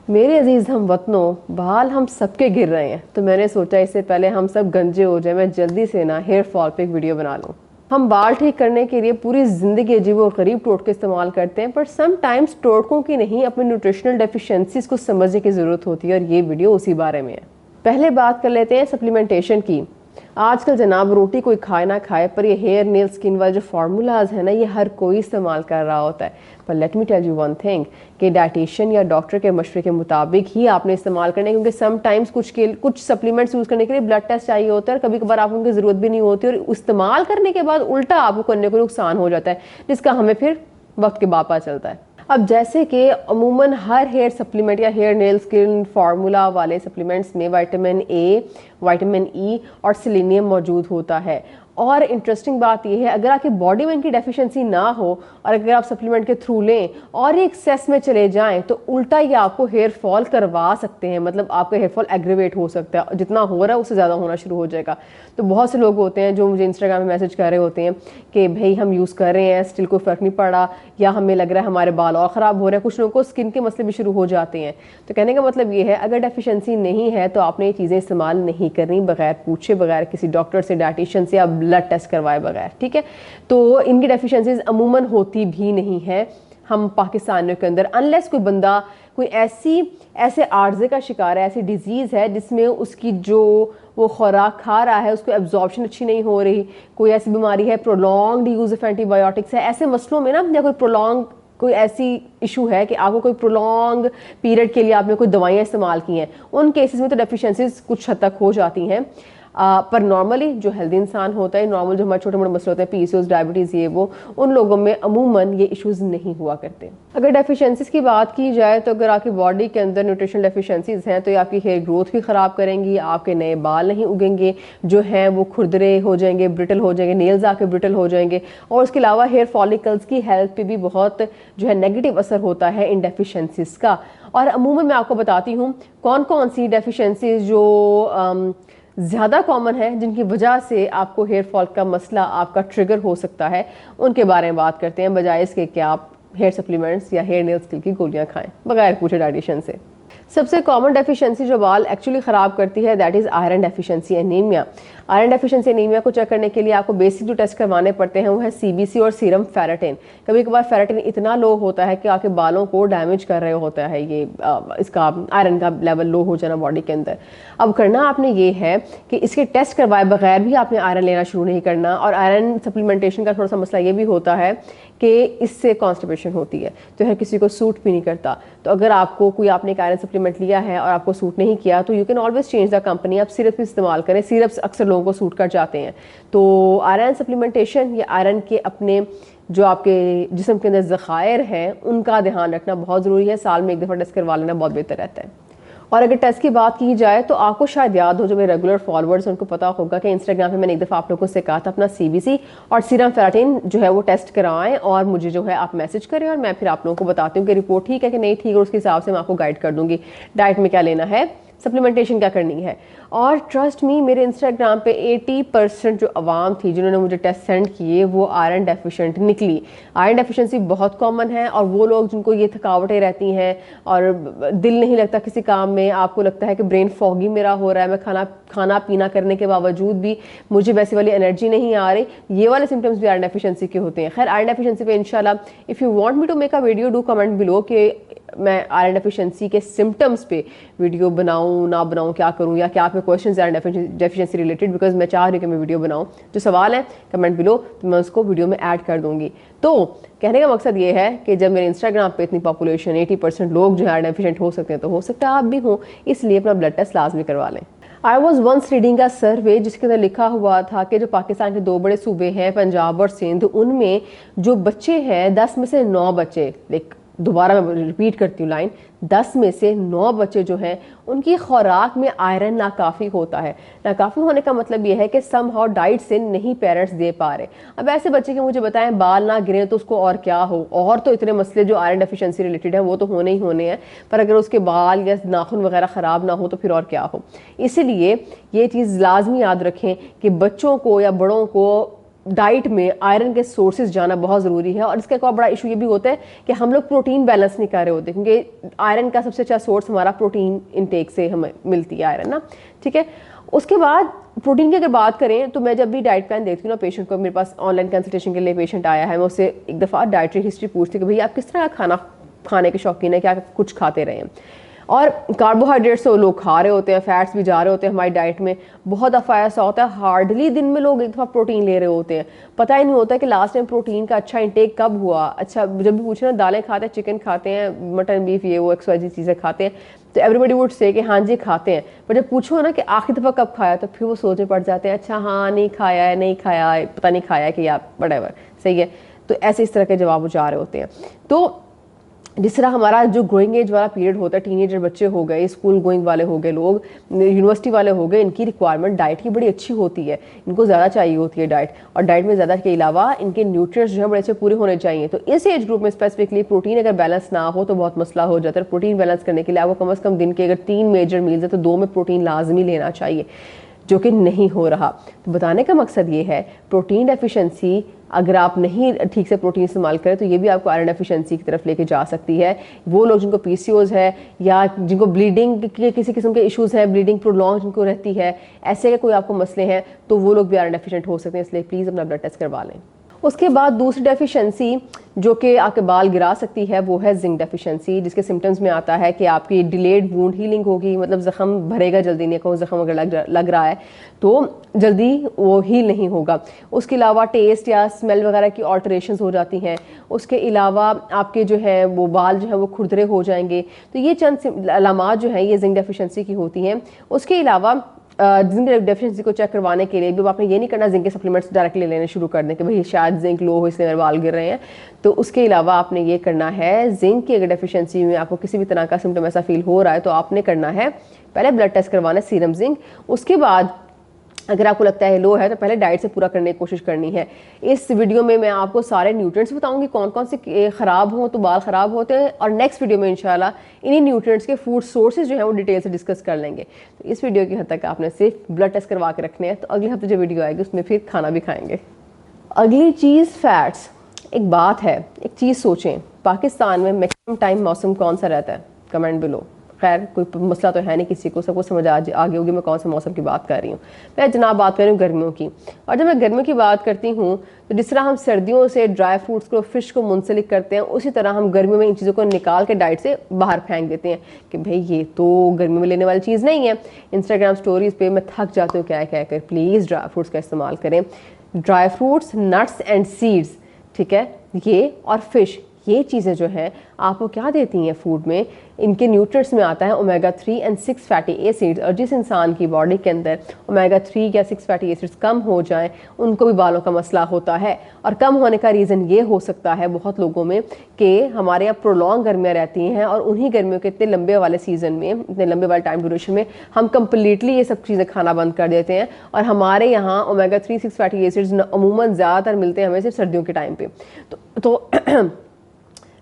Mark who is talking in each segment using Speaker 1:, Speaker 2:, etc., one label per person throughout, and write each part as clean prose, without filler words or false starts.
Speaker 1: मेरे अजीज़ हम वतनों, बाल हम सबके गिर रहे हैं, तो मैंने सोचा इससे पहले हम सब गंजे हो जाए, मैं जल्दी से ना हेयर फॉल पे एक वीडियो बना लूँ। हम बाल ठीक करने के लिए पूरी ज़िंदगी अजीब और गरीब टोटके इस्तेमाल करते हैं, पर समटाइम्स टोटकों की नहीं, अपने न्यूट्रिशनल डेफिशिएंसीज को समझने की ज़रूरत होती है, और ये वीडियो उसी बारे में है। पहले बात कर लेते हैं सप्लीमेंटेशन की। आजकल जनाब रोटी कोई खाए ना खाए, पर ये हेयर नेल स्किन वाले जो फार्मूलाज है ना, ये हर कोई इस्तेमाल कर रहा होता है। पर let me tell you one thing कि डाइटिशियन या डॉक्टर के मशवरे के मुताबिक ही आपने इस्तेमाल करने, क्योंकि समटाइम्स कुछ सप्लीमेंट्स यूज़ करने के लिए ब्लड टेस्ट चाहिए होता है, और कभी कभार आपको उनकी ज़रूरत भी नहीं होती, और इस्तेमाल करने के बाद उल्टा आपको करने को नुकसान हो जाता है, जिसका हमें फिर वक्त के बाद पता चलता है। अब जैसे कि अमूमन हर हेयर सप्लीमेंट या हेयर नेल स्किन फार्मूला वाले सप्लीमेंट्स में विटामिन ए, विटामिन ई और सेलेनियम मौजूद होता है। और इंटरेस्टिंग बात यह है, अगर आपकी बॉडी में इनकी डेफिशिएंसी ना हो और अगर आप सप्लीमेंट के थ्रू लें और ये एक्सेस में चले जाएं, तो उल्टा ये आपको हेयर फॉल करवा सकते हैं। मतलब आपका हेयर फॉल एग्रीवेट हो सकता है, जितना हो रहा है उससे ज़्यादा होना शुरू हो जाएगा। तो बहुत से लोग होते हैं जो मुझे इंस्टाग्राम में मैसेज कर रहे होते हैं कि भाई हम यूज़ कर रहे हैं, स्टिल कोई फ़र्क नहीं पड़ा, या हमें लग रहा है हमारे बाल और ख़राब हो रहे हैं। कुछ लोगों को स्किन के मसले भी शुरू हो जाते हैं। तो कहने का मतलब ये है, अगर डेफिशिएंसी नहीं है तो आपने ये चीज़ें इस्तेमाल नहीं करनी बगैर पूछे, बगैर किसी डॉक्टर से, डाइटिशियन से या ब्लड टेस्ट करवाए बगैर, ठीक है। तो इनकी डेफिशिएंसीज अमूमन होती भी नहीं है हम पाकिस्तानियों के अंदर, अनलेस कोई बंदा कोई ऐसे आर्जे का शिकार है, ऐसी डिजीज़ है जिसमें उसकी जो वो खुराक खा रहा है उसको एब्जॉर्प्शन अच्छी नहीं हो रही, कोई ऐसी बीमारी है, प्रोलॉन्ग्ड यूज़ ऑफ एंटीबायोटिक्स है, ऐसे मसलों में ना, या कोई ऐसी इशू है कि आपको कोई प्रोलॉन्ग पीरियड के लिए आपने कोई दवाइयाँ इस्तेमाल की हैं, उन केसेस में तो डेफिशिएंसीज कुछ हद तक हो जाती हैं। पर नॉर्मली जो हेल्दी इंसान होता है, नॉर्मल जो हमारे छोटे मोटे मसले होते हैं, पीसीओएस, डायबिटीज़, ये वो, उन लोगों में अमूमन ये इश्यूज़ नहीं हुआ करते। अगर डेफिशिएंसीज की बात की जाए तो अगर आपकी बॉडी के अंदर न्यूट्रिशनल डेफिशिएंसीज हैं तो ये आपकी हेयर ग्रोथ भी ख़राब करेंगी, आपके नए बाल नहीं उगेंगे, जो हैं वो खुरदरे हो जाएंगे, ब्रिटल हो जाएंगे, नेल्स आके ब्रिटल हो जाएंगे, और उसके अलावा हेयर फॉलिकल्स की हेल्थ पे भी बहुत जो है नेगेटिव असर होता है इन डेफिशिएंसीज का। और अमूमन मैं आपको बताती हूँ कौन कौन सी डेफिशिएंसीज जो ज़्यादा कॉमन है, जिनकी वजह से आपको हेयर फॉल का मसला आपका ट्रिगर हो सकता है, उनके बारे में बात करते हैं, बजाय इसके कि आप हेयर सप्लीमेंट्स या हेयर नेल स्किल की गोलियां खाएं बगैर पूछे डाइटिशियन से। सबसे कॉमन डेफिशिएंसी जो बाल एक्चुअली ख़राब करती है, that is iron deficiency anaemia. Iron deficiency anaemia को चेक करने के लिए आपको बेसिक जो टेस्ट करवाने पड़ते हैं वो है सीबीसी और सीरम फेरेटिन। कभी कभार फेरेटिन इतना लो होता है कि आपके बालों को डैमेज कर रहे होता है, ये इसका आयरन का लेवल लो हो जाना बॉडी के अंदर। अब करना आपने ये है कि इसके टेस्ट करवाए बगैर भी आपने आयरन लेना शुरू नहीं करना। और आयरन सप्लीमेंटेशन का थोड़ा सा मसला ये भी होता है कि इससे कॉन्स्टिपेशन होती है, तो हर किसी को सूट भी नहीं करता। तो अगर आपको कोई आपने एक आयरन सप्लीमेंट लिया है और आपको सूट नहीं किया, तो you can always change the company, आप सिरप इस्तेमाल करें। सिरप्स अक्सर लोगों को सूट कर जाते हैं। तो आयरन सप्लीमेंटेशन या आयरन के अपने जो आपके जिस्म के अंदर ज़खायर हैं उनका ध्यान रखना बहुत ज़रूरी है। साल में एक दफ़ा टेस्ट करवा लेना बहुत बेहतर रहता है। और अगर टेस्ट की बात की जाए तो आपको शायद याद हो, जो मेरे रेगुलर फॉलोअर्स उनको पता होगा कि इंस्टाग्राम पे मैंने एक दफ़ा आप लोगों से कहा था अपना सीबीसी और सीरम फेरेटिन जो है वो टेस्ट कराएं, और मुझे जो है आप मैसेज करें, और मैं फिर आप लोगों को बताती हूँ कि रिपोर्ट ठीक है कि नहीं ठीक है, और उसके हिसाब से मैं आपको गाइड कर दूँगी डाइट में क्या लेना है, सप्लीमेंटेशन क्या करनी है। और ट्रस्ट मी, मेरे इंस्टाग्राम पे 80% जो आवाम थी जिन्होंने मुझे टेस्ट सेंड किए वो आयरन डेफिशिएंट निकली। आयरन डेफिशिएंसी बहुत कॉमन है, और वो लोग जिनको ये थकावटें रहती हैं और दिल नहीं लगता किसी काम में, आपको लगता है कि ब्रेन फॉगी मेरा हो रहा है, मैं खाना पीना करने के बावजूद भी मुझे वैसी वाली एनर्जी नहीं आ रही, ये वाले सिम्टम्स भी आयरन डेफिशिएंसी के होते हैं। खैर, आयरन डेफिशिएंसी पे इंशाल्लाह if you want me to make a video, do comment below कि मैं आयरन डेफिशिएंसी के सिम्टम्स पे वीडियो बनाऊं ना बनाऊं, क्या करूं, या क्या आपके question iron deficiency related, because मैं चाह रही हूँ कि मैं वीडियो बनाऊं। जो सवाल है कमेंट बिलो, तो मैं उसको वीडियो में ऐड कर दूंगी। तो कहने का मकसद ये है कि जब मेरे इंस्टाग्राम पे इतनी पॉपुलेशन 80% लोग जो है आयरन डेफिशिएंट हो सकते हैं, तो हो सकता है आप भी हो, इसलिए अपना ब्लड टेस्ट लाजमी करवा लें। I was once reading a survey जिसके अंदर लिखा हुआ था कि जो पाकिस्तान के 2 बड़े सूबे हैं, पंजाब और सिंध, उनमें जो बच्चे हैं 10 में से 9 बच्चे, दोबारा मैं रिपीट करती हूँ लाइन, 10 में से 9 बच्चे जो हैं उनकी खुराक में आयरन नाकाफ़ी होता है। नाकाफ़ी होने का मतलब ये है कि समहाउ डाइट से नहीं पेरेंट्स दे पा रहे। अब ऐसे बच्चे के मुझे बताएं बाल ना गिरे तो उसको और क्या हो, और तो इतने मसले जो आयरन डेफिशिएंसी रिलेटेड है वो तो होने ही होने हैं, पर अगर उसके बाल या नाखून वगैरह ख़राब ना हो तो फिर और क्या हो। इसीलिए ये चीज़ लाजमी याद रखें कि बच्चों को या बड़ों को डाइट में आयरन के सोर्सेज जाना बहुत ज़रूरी है। और इसका एक और बड़ा इशू ये भी होता है कि हम लोग प्रोटीन बैलेंस नहीं कर रहे होते, क्योंकि आयरन का सबसे अच्छा सोर्स हमारा प्रोटीन इनटेक से हमें मिलती है आयरन ना, ठीक है। उसके बाद प्रोटीन की अगर बात करें तो मैं जब भी डाइट प्लान देखती हूँ ना पेशेंट को, मेरे पास ऑनलाइन कंसल्टेशन के लिए पेशेंट आया है, मैं उससे एक दफ़ा डाइटरी हिस्ट्री पूछती कि भैया आप किस तरह का खाना खाने के शौकीन है, क्या कुछ खाते रहे हैं। और कार्बोहाइड्रेट्स तो लोग खा रहे होते हैं, फैट्स भी जा रहे होते हैं हमारी डाइट में। बहुत दफ़ा ऐसा होता है हार्डली दिन में लोग एक दफ़ा प्रोटीन ले रहे होते हैं, पता ही नहीं होता कि लास्ट टाइम प्रोटीन का अच्छा इंटेक कब हुआ। अच्छा जब भी पूछे ना दालें खाते हैं, चिकन खाते हैं, मटन बीफ ये वो XYZ चीज़ें खाते हैं, तो एवरीबडी वुड से कि हाँ जी खाते हैं, पर जब पूछो ना कि आखिरी दफ़ा कब खाया तो फिर वो सोचने पड़ जाते हैं, अच्छा हाँ नहीं खाया है, नहीं खाया है, पता नहीं खाया है कि या व्हाटएवर, सही है। तो ऐसे इस तरह के जवाब वो जा रहे होते हैं। तो जिस तरह हमारा जो ग्रोइंग एज वाला पीरियड होता है, टीनेजर बच्चे हो गए, स्कूल गोइंग वाले हो गए लोग, यूनिवर्सिटी वाले हो गए, इनकी रिक्वायरमेंट डाइट की बड़ी अच्छी होती है, इनको ज़्यादा चाहिए होती है डाइट। और डाइट में ज़्यादा के अलावा इनके न्यूट्रिएंट्स जो है बड़े अच्छे पूरे होने चाहिए। तो इस एज ग्रुप में स्पेसिफिकली प्रोटीन अगर बैलेंस ना हो तो बहुत मसला हो जाता है। प्रोटीन बैलेंस करने के लिए आपको कम से कम दिन के अगर 3 मेजर मील्स है तो 2 में प्रोटीन लाजमी लेना चाहिए, जो कि नहीं हो रहा। तो बताने का मकसद ये है प्रोटीन डेफिशिएंसी अगर आप नहीं ठीक से प्रोटीन इस्तेमाल करें तो ये भी आपको आयरन डेफिशिएंसी की तरफ लेके जा सकती है। वो लोग जिनको PCOS है या जिनको ब्लीडिंग के किसी किस्म के इश्यूज़ हैं, ब्लीडिंग प्रोलॉन्ग जिनको रहती है, ऐसे के कोई आपको मसले हैं तो वो लोग भी आयरन डेफिशिएंट हो सकते हैं, इसलिए प्लीज़ अपना ब्लड टेस्ट करवा लें। उसके बाद दूसरी डेफिशिएंसी जो कि आपके बाल गिरा सकती है वो है जिंक डेफिशिएंसी, जिसके सिम्टम्स में आता है कि आपकी डिलेड वूंड हीलिंग होगी, मतलब ज़ख़म भरेगा जल्दी नहीं, कहूँ ज़ख़म अगर लग रहा है तो जल्दी वो हील नहीं होगा। उसके अलावा टेस्ट या स्मेल वगैरह की ऑल्टरेशंस हो जाती हैं। उसके अलावा आपके जो है वो बाल जो है वो खुरदरे हो जाएंगे। तो ये चंद अलामात जो हैं ये जिंक डेफिशिएंसी की होती हैं। उसके अलावा जिंक डेफिशिएंसी को चेक करवाने के लिए भी आपने ये नहीं करना जिंक के सप्लीमेंट्स डायरेक्टली लेने शुरू कर दें कि भाई शायद जिंक लो हो इसलिए मेरे बाल गिर रहे हैं। तो उसके अलावा आपने ये करना है, जिंक की अगर डेफिशिएंसी में आपको किसी भी तरह का सिम्टम ऐसा फील हो रहा है तो आपने करना है पहले ब्लड टेस्ट करवाना है, सीरम जिंक। उसके बाद अगर आपको लगता है लो है तो पहले डाइट से पूरा करने की कोशिश करनी है। इस वीडियो में मैं आपको सारे न्यूट्रिएंट्स बताऊंगी कौन कौन से ख़राब हों तो बाल ख़राब होते हैं, और नेक्स्ट वीडियो में इंशाल्लाह इन्हीं न्यूट्रिएंट्स के फूड सोर्सेज जो हैं वो डिटेल से डिस्कस कर लेंगे। तो इस वीडियो की हद तक आपने सिर्फ ब्लड टेस्ट करवा के रखने हैं, तो अगले हफ्ते जो वीडियो आएगी उसमें फिर खाना भी खाएंगे। अगली चीज़ फैट्स। एक बात है, एक चीज़ सोचें, पाकिस्तान में मैक्सिमम टाइम मौसम कौन सा रहता है? Comment below. खैर कोई मसला तो है नहीं किसी को, सबको समझ आगे होगी मैं कौन से मौसम की बात कर रही हूँ। मैं जनाब बात कर रही हूँ गर्मियों की। और जब मैं गर्मियों की बात करती हूँ तो जिस तरह हम सर्दियों से ड्राई फ्रूट्स को, फिश को मुंसलिक करते हैं, उसी तरह हम गर्मियों में इन चीज़ों को निकाल के डाइट से बाहर फेंक देते हैं कि भाई ये तो गर्मियों में लेने वाली चीज़ नहीं है। इंस्टाग्राम स्टोरीज़ पे मैं थक जाती हूँ क्या कहकर, प्लीज़ ड्राई फ्रूट्स का इस्तेमाल करें। Dry fruits, nuts and seeds, ठीक है, ये और फिश, ये चीज़ें जो हैं आपको क्या देती हैं फूड में, इनके न्यूट्रिएंट्स में आता है ओमेगा 3 और 6 फैटी एसिड्स। और जिस इंसान की बॉडी के अंदर ओमेगा 3 या 6 फैटी एसिड्स कम हो जाएं उनको भी बालों का मसला होता है। और कम होने का रीज़न ये हो सकता है बहुत लोगों में कि हमारे यहाँ प्रोलॉन्ग गर्मियाँ रहती हैं और उन्हीं गर्मियों के इतने लंबे वाले सीज़न में, इतने लंबे वाले टाइम ड्यूरेशन में हम कम्प्लीटली ये सब चीज़ें खाना बंद कर देते हैं। और हमारे यहाँ ओमेगा 3 6 फैटी एसिड्स अमूमन ज़्यादातर मिलते हैं हमें सिर्फ सर्दियों के टाइम पे। तो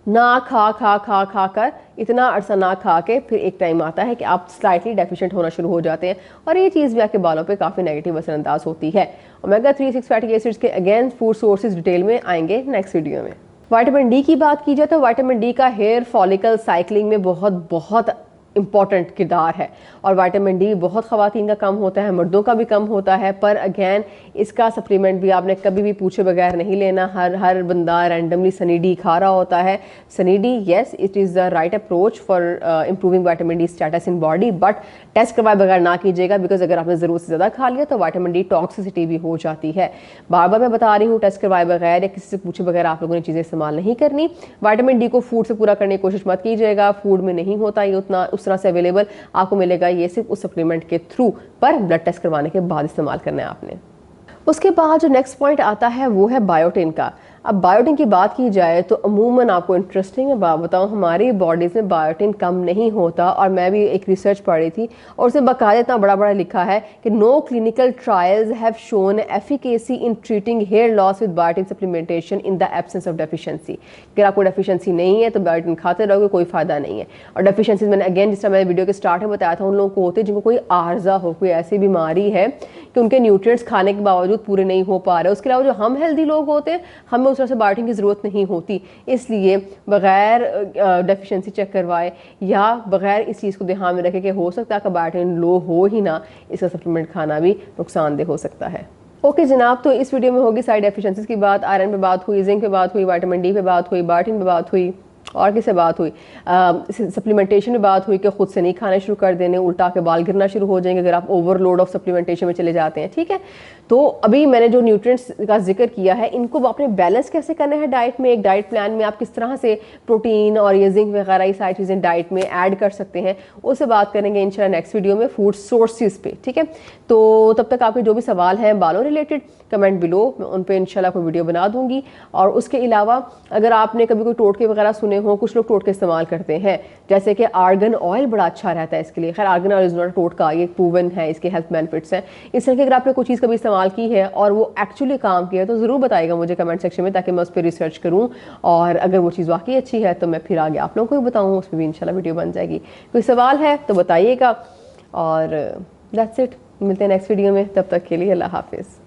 Speaker 1: ना खा खा खा खा कर इतना अरसा ना खा के फिर एक टाइम आता है कि आप स्लाइटली डेफिशिएंट होना शुरू हो जाते हैं, और ये चीज़ भी आपके बालों पे काफ़ी नेगेटिव असरअंदाज होती है। ओमेगा 3 6 फैटी एसिड्स के अगेन फूड सोर्सेज डिटेल में आएंगे नेक्स्ट वीडियो में। विटामिन डी की बात की जाए तो विटामिन डी का हेयर फॉलिकल साइकिलिंग में बहुत बहुत इंपॉर्टेंट किरदार है। और विटामिन डी बहुत ख़वातीन का कम होता है, मर्दों का भी कम होता है, पर अगेन इसका सप्लीमेंट भी आपने कभी भी पूछे बगैर नहीं लेना। हर बंदा रैंडमली सनी डी खा रहा होता है। Sunny D, yes it is the right approach for improving vitamin D status in body, but test करवाए बगैर ना कीजिएगा, बिकॉज अगर आपने ज़रूरत से ज़्यादा खा लिया तो विटामिन डी टॉक्सिसिटी भी हो जाती है। बार बार मैं बता रही हूँ, टेस्ट करवाए बगैर या किसी से पूछे बगैर आप लोगों ने चीज़ें इस्तेमाल नहीं करनी। विटामिन डी को फूड से पूरा करने की कोशिश मत कीजिएगा, फूड में नहीं होता ये उतना उस तरह से अवेलेबल, आपको मिलेगा ये सिर्फ उस सप्लीमेंट के थ्रू, पर ब्लड टेस्ट करवाने के बाद इस्तेमाल करना है आपने। उसके बाद जो नेक्स्ट पॉइंट आता है वो है बायोटिन का। अब बायोटिन की बात की जाए तो अमूमन आपको इंटरेस्टिंग मैं बात बताऊं, हमारी बॉडीज़ में बायोटिन कम नहीं होता। और मैं भी एक रिसर्च पढ़ी थी और उसमें बाकायदा इतना बड़ा बड़ा लिखा है कि no clinical trials have shown efficacy in treating hair loss with biotin supplementation in the absence of deficiency. अगर आपको डेफिशिएंसी नहीं है तो बायोटिन खाते रहोगे, कोई फ़ायदा नहीं है। और डेफिशिएंसी मैंने अगेन जिस तरह मैंने वीडियो के स्टार्ट में बताया था, उन लोगों को होते हैं जिनको कोई आर्जा हो, कोई ऐसी बीमारी है कि उनके न्यूट्रिएंट्स खाने के बावजूद पूरे नहीं हो पा रहे। उसके अलावा जो हम हेल्दी लोग होते हैं हमें उस तरह से बाल्टिंग की ज़रूरत नहीं होती, इसलिए बग़ैर डेफिशिएंसी चेक करवाए या बग़ैर इस चीज़ को ध्यान में रखे कि हो सकता है कि बाल्टिंग लो हो ही ना, इसका सप्लीमेंट खाना भी नुकसानदेह हो सकता है। ओके जनाब, तो इस वीडियो में होगी सारी डेफिशिएंसीज की बात, आयरन पे बात हुई, जिंक पे बात हुई, विटामिन डी पे बात हुई, बाल्टिन पे बात हुई, और किससे बात हुई, सप्लीमेंटेशन में बात हुई कि खुद से नहीं खाना शुरू कर देने, उल्टा के बाल गिरना शुरू हो जाएंगे अगर आप ओवरलोड ऑफ सप्लीमेंटेशन में चले जाते हैं। ठीक है, तो अभी मैंने जो न्यूट्रिएंट्स का जिक्र किया है इनको आपने बैलेंस कैसे करना है डाइट में, एक डाइट प्लान में आप किस तरह से प्रोटीन और ये जिंक वगैरह ये सारी चीज़ें डाइट में ऐड कर सकते हैं, उससे बात करेंगे इंशाल्लाह नेक्स्ट वीडियो में फूड सोर्सेज पे। ठीक है, तो तब तक आपके जो भी सवाल हैं बालों रिलेटेड कमेंट बिलो, मैं उन पर इंशाल्लाह कोई वीडियो बना दूंगी। और उसके अलावा अगर आपने कभी कोई टोटके वगैरह सुने हो, कुछ लोग टोटके इस्तेमाल करते हैं जैसे कि आर्गन ऑयल बड़ा अच्छा रहता है इसके लिए। खैर आर्गन ऑयल इज नॉट टोटका, ये प्रूवन है, इसके हेल्थ बेनिफिट्स हैं। इस तरह की अगर आपने कोई चीज़ कभी इस्तेमाल की है और वो एक्चुअली काम किया है तो ज़रूर बताइएगा मुझे कमेंट सेक्शन में, ताकि मैं उस पर रिसर्च करूँ और अगर वो चीज़ वाकई अच्छी है तो मैं फिर आगे आप लोगों को भी बताऊँ, उस पर भी इंशाल्लाह वीडियो बन जाएगी। कोई सवाल है तो बताइएगा और दैट्स इट, मिलते हैं नेक्स्ट वीडियो में, तब तक के लिए अल्लाह हाफिज़।